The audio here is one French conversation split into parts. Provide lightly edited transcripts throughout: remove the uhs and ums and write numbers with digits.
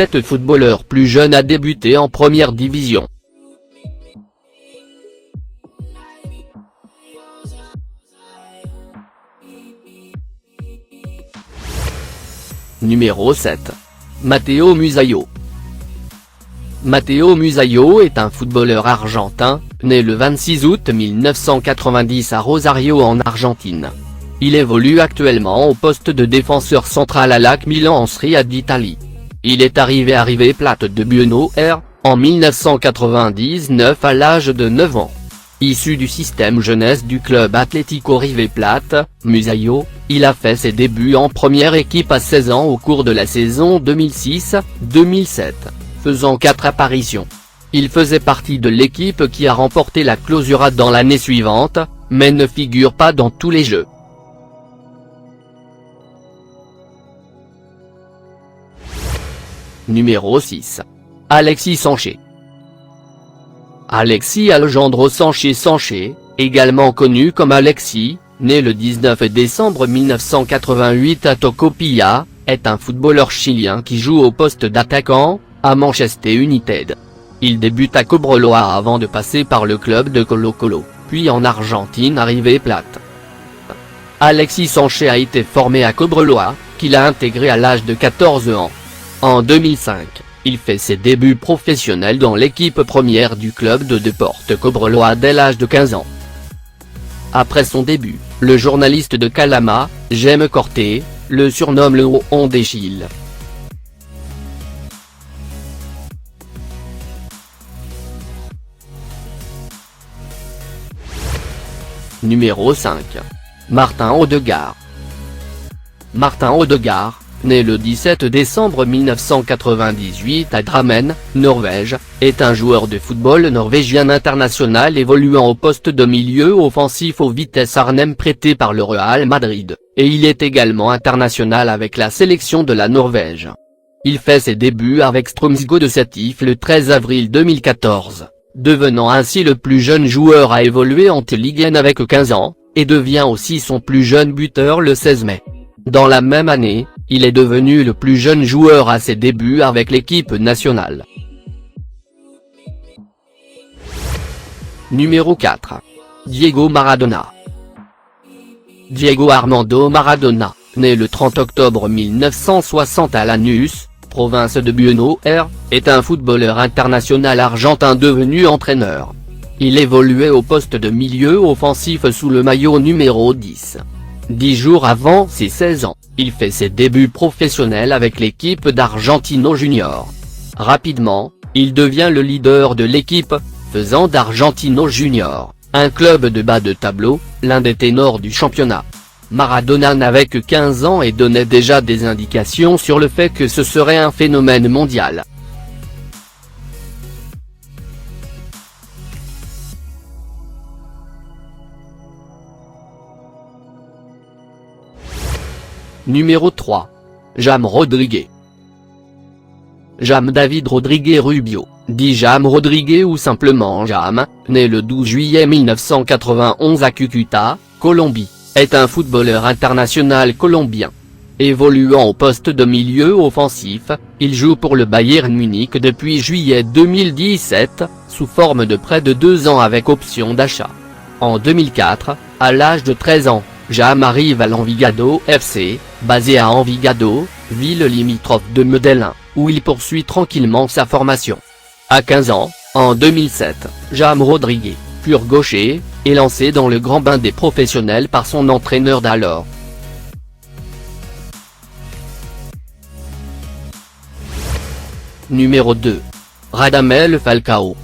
17 footballeurs plus jeunes à débuter en première division. Numéro 7. Matteo Musaio. Matteo Musaio est un footballeur argentin, né le 26 août 1990 à Rosario en Argentine. Il évolue actuellement au poste de défenseur central à l'AC Milan en Serie A d'Italie. Il est arrivé à River Plate de Buenos Aires, en 1999 à l'âge de 9 ans. Issu du système jeunesse du club Atlético River Plate, Musaio, il a fait ses débuts en première équipe à 16 ans au cours de la saison 2006-2007, faisant 4 apparitions. Il faisait partie de l'équipe qui a remporté la Clausura dans l'année suivante, mais ne figure pas dans tous les jeux. Numéro 6. Alexis Sanchez. Alexis Alejandro Sanchez, également connu comme Alexis, né le 19 décembre 1988 à Tocopilla, est un footballeur chilien qui joue au poste d'attaquant, à Manchester United. Il débute à Cobreloa avant de passer par le club de Colo-Colo, puis en Argentine à River Plate. Alexis Sanchez a été formé à Cobreloa, qu'il a intégré à l'âge de 14 ans. En 2005, il fait ses débuts professionnels dans l'équipe première du club de Deportes Cobreloa dès l'âge de 15 ans. Après son début, le journaliste de Calama, Jaime Corté, le surnomme le Lion de Chile. Numéro 5. Martin Odegaard. Martin Odegaard, né le 17 décembre 1998 à Drammen, Norvège, est un joueur de football norvégien international évoluant au poste de milieu offensif au Vitesse Arnhem prêté par le Real Madrid, et il est également international avec la sélection de la Norvège. Il fait ses débuts avec Strømsgodset de Sétif le 13 avril 2014, devenant ainsi le plus jeune joueur à évoluer en Ligue 1 avec 15 ans, et devient aussi son plus jeune buteur le 16 mai. Dans la même année, il est devenu le plus jeune joueur à ses débuts avec l'équipe nationale. Numéro 4. Diego Maradona. Diego Armando Maradona, né le 30 octobre 1960 à Lanús, province de Buenos Aires, est un footballeur international argentin devenu entraîneur. Il évoluait au poste de milieu offensif sous le maillot numéro 10. 10 jours avant ses 16 ans, il fait ses débuts professionnels avec l'équipe d'Argentino Junior. Rapidement, il devient le leader de l'équipe, faisant d'Argentino Junior un club de bas de tableau, l'un des ténors du championnat. Maradona n'avait que 15 ans et donnait déjà des indications sur le fait que ce serait un phénomène mondial. Numéro 3. James Rodríguez. James David Rodríguez Rubio, dit James Rodríguez ou simplement James, né le 12 juillet 1991 à Cúcuta, Colombie, est un footballeur international colombien. Évoluant au poste de milieu offensif, il joue pour le Bayern Munich depuis juillet 2017, sous forme de prêt de 2 ans avec option d'achat. En 2004, à l'âge de 13 ans, James arrive à l'Envigado FC, basé à Envigado, ville limitrophe de Medellín, où il poursuit tranquillement sa formation. À 15 ans, en 2007, James Rodríguez, pur gaucher, est lancé dans le grand bain des professionnels par son entraîneur d'alors. Numéro 2. Radamel Falcao.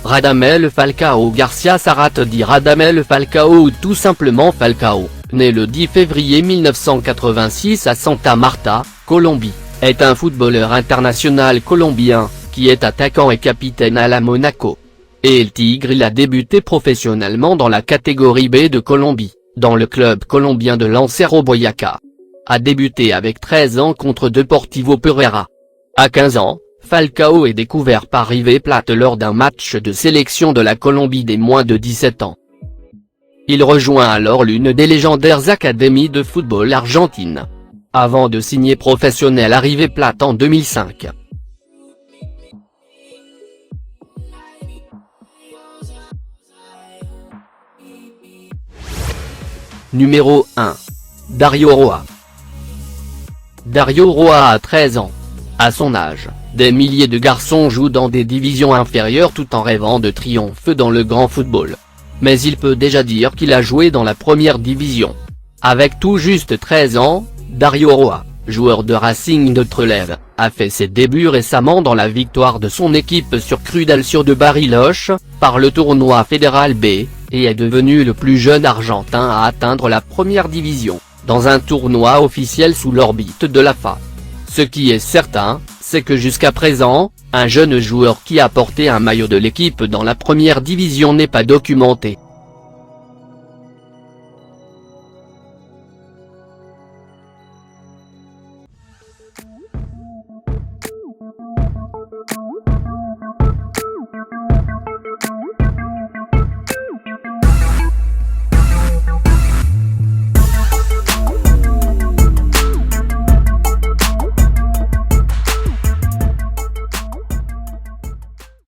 Radamel Falcao Garcia Sarat dit Radamel Falcao ou tout simplement Falcao, né le 10 février 1986 à Santa Marta, Colombie, est un footballeur international colombien, qui est attaquant et capitaine à la Monaco. Et El Tigre il a débuté professionnellement dans la catégorie B de Colombie, dans le club colombien de Lancero Boyacá. A débuté avec 13 ans contre Deportivo Pereira. À 15 ans, Falcao est découvert par River Plate lors d'un match de sélection de la Colombie des moins de 17 ans. Il rejoint alors l'une des légendaires académies de football argentine. avant de signer professionnel à River Plate en 2005. Numéro 1. Dario Roa. Dario Roa a 13 ans. À son âge, des milliers de garçons jouent dans des divisions inférieures tout en rêvant de triomphe dans le grand football. Mais il peut déjà dire qu'il a joué dans la première division. Avec tout juste 13 ans, Dario Roa, joueur de Racing de Trelew, a fait ses débuts récemment dans la victoire de son équipe sur Crudelcio de Bariloche, par le tournoi Fédéral B, et est devenu le plus jeune Argentin à atteindre la première division, dans un tournoi officiel sous l'orbite de l'AFA. Ce qui est certain, c'est que jusqu'à présent, un jeune joueur qui a porté un maillot de l'équipe dans la première division n'est pas documenté.